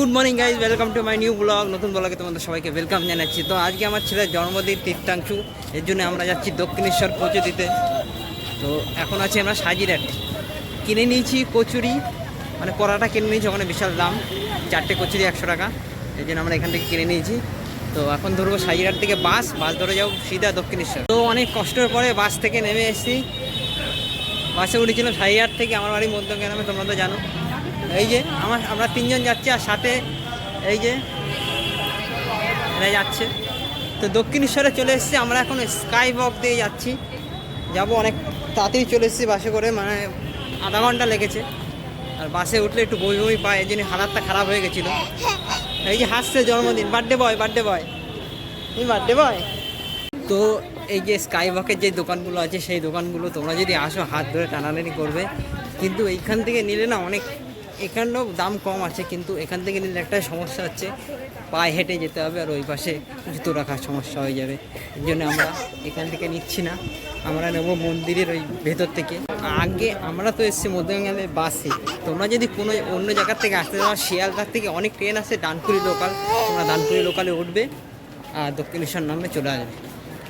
Good morning guys, welcome to my new blog. নতুন ব্লগে তোমাদের সবাইকে ওয়েলকাম জানাচ্ছি। তো আজকে আমার ছেলের জন্মদিন তীর্থাংশু, এর জন্য আমরা যাচ্ছি দক্ষিণেশ্বর পুজো দিতে। তো এখন আছি আমরা সাজিরহাট। কিনে নিয়েছি কচুরি, মানে পরাটা কিনে নিয়েছি, ওখানে বিশাল দাম, 4টে কচুরি 100 টাকা। এই জন্য আমরা এখান থেকে কিনে নিয়েছি। তো এখন ধরবো সাজিরহাট থেকে বাস ধরে যাবো সিধা দক্ষিণেশ্বর। তো অনেক কষ্টের পরে বাস থেকে নেমে এসেছি, বাসে উঠেছিলাম সাজিরহাট থেকে। আমার বাড়ি মধ্যগ্রামে, তোমরা তো জানো। এই যে আমরা 3জন যাচ্ছি, আর সাথে এই যে এরা যাচ্ছে। তো দক্ষিণেশ্বরে চলে এসেছি আমরা, এখন স্কাই ওয়াক দিয়ে যাচ্ছি। যাব অনেক তাড়াতাড়ি চলে এসেছি বাসে করে, মানে আধা ঘন্টা লেগেছে। আর বাসে উঠলে একটু বই বই পায়, এই জন্য হালাতটা খারাপ হয়ে গেছিলো। এই যে হাসছে, জন্মদিন, বার্থডে বয় তুমি বার্থডে বয়। তো এই যে স্কাই ওয়াকের যে দোকানগুলো আছে, সেই দোকানগুলো তোমরা যদি আসো হাত ধরে টানাটানি করবে। কিন্তু এইখান থেকে নিলে না অনেক, এখানেও দাম কম আছে, কিন্তু এখান থেকে নিলে একটাই সমস্যা হচ্ছে, পায়ে হেঁটে যেতে হবে, আর ওই পাশে জুতো রাখার সমস্যা হয়ে যাবে। এর জন্য আমরা এখান থেকে নিচ্ছি না, আমরা নেবো মন্দিরের ওই ভেতর থেকে। আগে আমরা তো এসেছি মধ্যমগ্রামের বাসে। তোমরা যদি কোনো অন্য জায়গার থেকে আসতে চাও, শিয়ালদার থেকে অনেক ট্রেন আছে ডানকুনি লোকাল, তোমরা ডানকুনি লোকালে উঠবে আর দক্ষিণেশ্বর নামে চলে আসবে।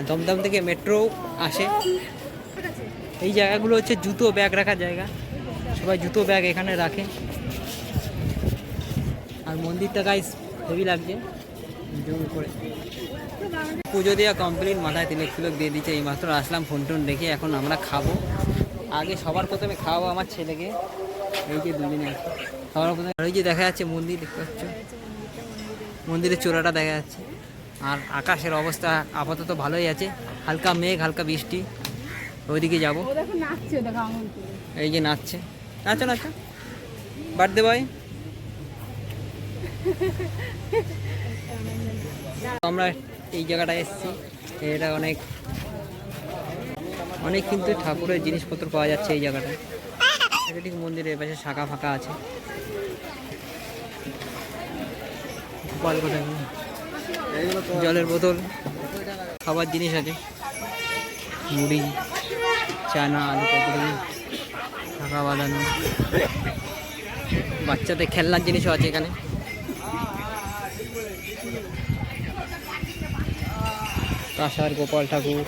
দমদম থেকে মেট্রো আসে। এই জায়গাগুলো হচ্ছে জুতো ব্যাগ রাখার জায়গা, সবাই জুতো ব্যাগ এখানে রাখে। আর মন্দিরটা গাইস হেভি লাগছে, জুম করে। পুজো দেওয়া কমপ্লিট, মাথায় তিলক দিয়ে দিচ্ছে। এই মাত্র আসলাম ফোন টোন রেখে, এখন আমরা খাবো। আগে সবার প্রথমে খাওয়াবো আমার ছেলেকে। এই যে দুদিনে সবার প্রথমে ওই যে দেখা যাচ্ছে মন্দির, দেখতে পাচ্ছ মন্দিরের চূড়াটা দেখা যাচ্ছে। আর আকাশের অবস্থা আপাতত ভালোই আছে, হালকা মেঘ, হালকা বৃষ্টি। ওইদিকে যাবো। এই যে নাচছে, নাচো বার্থডে বয়। আমরা এই জায়গাটায় এসেছি, এটা অনেক কিন্তু ঠাকুরের জিনিসপত্র পাওয়া যাচ্ছে এই জায়গাটায়। এটা ঠিক মন্দিরের পাশে শাখা ফাঁকা আছে। জলের বোতল, খাবার জিনিস আছে, মুড়ি, চানা, আলু পকোড়ি, শাখা বাঁধানো, বাচ্চাদের খেলনার জিনিসও আছে এখানে। কাঁসার গোপাল ঠাকুর,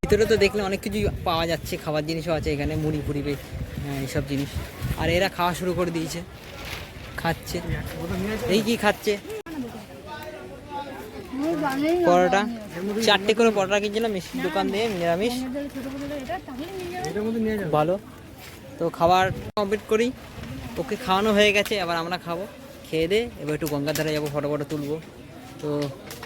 ভিতরে তো দেখলে অনেক কিছু পাওয়া যাচ্ছে, খাবার জিনিসও আছে এখানে, মুড়ি ফুড়ি, এইসব জিনিস। আর এরা খাওয়া শুরু করে দিয়েছে, খাচ্ছে। এই কি খাচ্ছে? পরোটা, 4টে করে পরোটা কিনছিলাম মিষ্টির দোকান দিয়ে, নিরামিষ, ভালো। তো খাবার কমপ্লিট করি, ওকে খাওয়ানো হয়ে গেছে, আবার আমরা খাবো। খেয়ে দে এবার একটু গঙ্গার ধারে যাবো, ফটো তুলবো। তো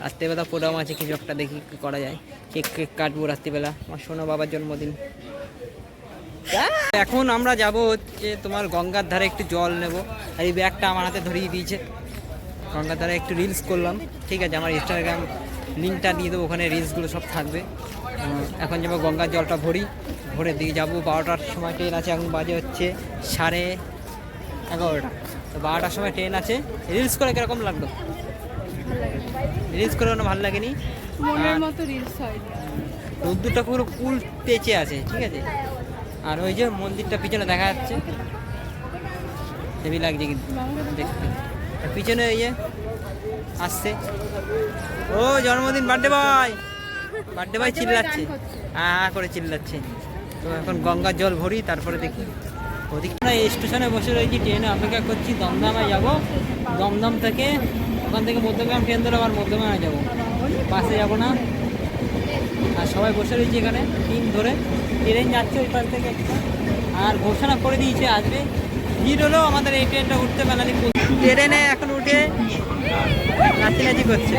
রাত্রিবেলা প্রোগ্রাম আছে কিছু একটা, দেখি কী করা যায়। কেক কাটবো রাত্রিবেলা, আমার সোনা বাবার জন্মদিন। এখন আমরা যাব হচ্ছে তোমার গঙ্গার ধারে, একটু জল নেব। আর এই ব্যাগটা আমার হাতে ধরিয়ে দিয়েছে। গঙ্গার ধারে একটু রিলস করলাম, ঠিক আছে। আমার ইনস্টাগ্রাম লিঙ্কটা দিয়ে দেবো, ওখানে রিলসগুলো সব থাকবে। এখন যাবো গঙ্গার জলটা ভরে দিয়ে যাবো। 12টার সময় ট্রেন আছে, এখন বাজে হচ্ছে 11:30। তো 12টার সময় ট্রেন আছে। রিলস করে কীরকম লাগলো? রিলস করে ভালো লাগেনি, রোদ্দুরটা পুরো কুল তেচে আছে, ঠিক আছে। আর ওই যে মন্দিরটা পিছনে দেখা যাচ্ছে, হেভি লাগছে কিন্তু দেখতে। পিছনে এই যে আসছে, ও জন্মদিন, বার্থডে বয় চিল্লাচ্ছে, হ্যাঁ করে চিল্লাচ্ছে। তো এখন গঙ্গার জল ভরি, তারপরে দেখি ওদিকে। আমরা স্টেশনে বসে রয়েছি, ট্রেনে অপেক্ষা করছি। দমদমে যাব, দমদম থেকে ওখান থেকে মধ্যগ্রাম ট্রেন ধরে আবার মধ্যগ্রামে যাবো, বাসে যাবো না। আর সবাই বসে রয়েছে এখানে, ট্রেন ধরে। ট্রেন যাচ্ছে ওই পাশ থেকে একটা, আর ঘোষণা করে দিয়েছে আসবে। ভিড় হলেও আমাদের এই ট্রেনটা উঠতে পারলাম। ট্রেনে এখন উঠে নাচি করছে।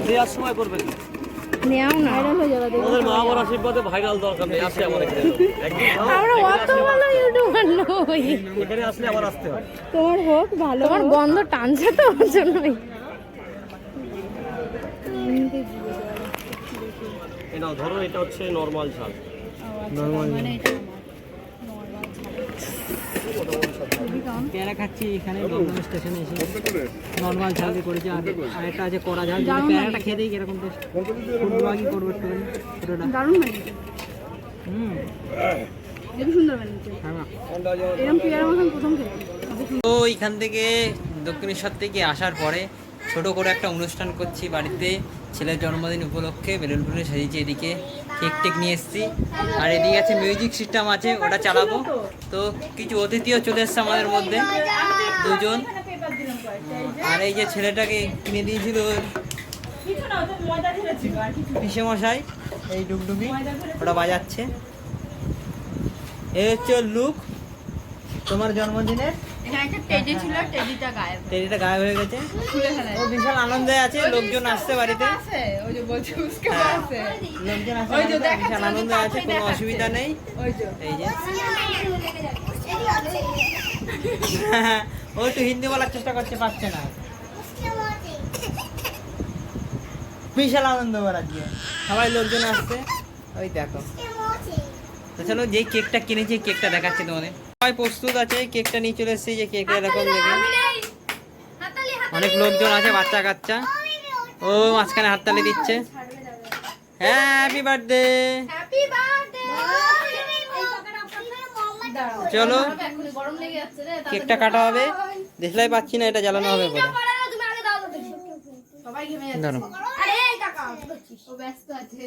দেওয়ার সময় করবে নেও না, ভাইরাল হয়ে যাবে। ওদের মা বাবার আশীর্বাদে ভাইরাল দরকার নেই, আসে আমার এখানে। আমরা অত ভালো ইউটিউবার নই, এখানে আসলে আবার আসতে হয়। তোমার হোক ভালো, তোমার গন্ধ টানছে তো, ওর জন্যই। এই নাও ধরো, এটা হচ্ছে নরমাল ঝাল। নরমাল মানে এটা আমার নরমাল পেয়ারা খাচ্ছি এখানে দমদম স্টেশনে এসে নর্মাল ঝাল দিয়ে করেছি আর একটা আছে কড়া ঝাল যদি পেয়ারাটা খেয়ে দিই কিরকম টেস্ট ফুটবলই করবো একটু পুরোটা দারুণ বানিয়েছে খুবই সুন্দর বানিয়েছে হ্যাঁ এরকম পেয়ারা মতন প্রথম খেলাম তো এখান থেকে দক্ষিণেশ্বর থেকে আসার পরে ছোট করে একটা অনুষ্ঠান করছি বাড়িতে ছেলের জন্মদিন উপলক্ষে বেলুন ফুলে সাজিয়েছি এদিকে কেক টেক নিয়ে এসেছি আর এদিকে আছে মিউজিক সিস্টেম আছে ওটা চালাবো তো কিছু অতিথিও চলে এসছে আমাদের মধ্যে দুজন আর এই যে ছেলেটাকে কিনে দিয়েছিল পিসে মশাই এই ডুগডুগি ওটা বাজাচ্ছে এই হচ্ছে লুক তোমার জন্মদিনের এখানে একটা টেডি ছিল টেডিটা গায়েব টেডিটা গায়েব হয়ে গেছে খুলে ফেলে ও বিশাল আনন্দে আছে লোকজন আসছে বাড়িতে আছে ওই যে বলছি উসকে হ্যাঁ। আছে লোকজন আসছে ওই যে বাড়িতে, দেখাচ্ছে বিশাল আনন্দে আছে কোনো অসুবিধা নেই ওই যে এই যে ও একটু হিন্দি বলার চেষ্টা করছে পারছে না বিশাল আনন্দ আজকে সবাই লোকজন আসছে ওই দেখো তো চলো যেই কেকটা কিনেছি কেকটা দেখাচ্ছি তোমাদের সবাই প্রস্তুত আছে কেকটা নিয়ে চলে এসেছি যে কেকটা এরকম দেখে অনেক লোকজন আছে বাচ্চা কাচ্চা ও মাঝখানে হাততালি দিচ্ছে হ্যাপি বার্থডে হ্যাপি বার্থডে চলো গরম লেগে যাচ্ছে রে কেকটা কাটা হবে দেখলাই পাচ্ছি না এটা জ্বালানো হবে বলে সবাই ঘেমে যাচ্ছে ধরো আরে এই কাকা ও ব্যস্ত আছে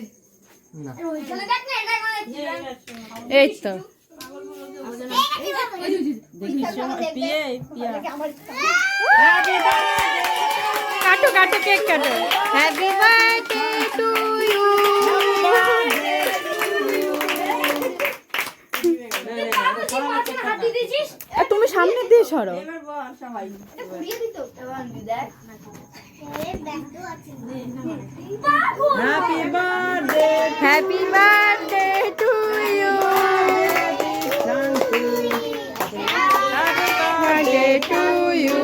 না এই তো কাটো কাটো কেক কাটো হ্যাপি বার্থডে টু ইউ তুমি সামনে দিয়ে সরো happy birthday happy birthday to you birthday to you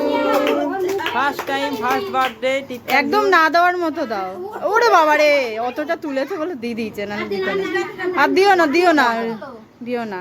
first time first birthday একদম না দেওয়ার মতো দাও ওরে বাবা রে অতটা তুলেছে বলে দিয়ে দিয়েছে না দিতে না আর দিও না দিও না দিও না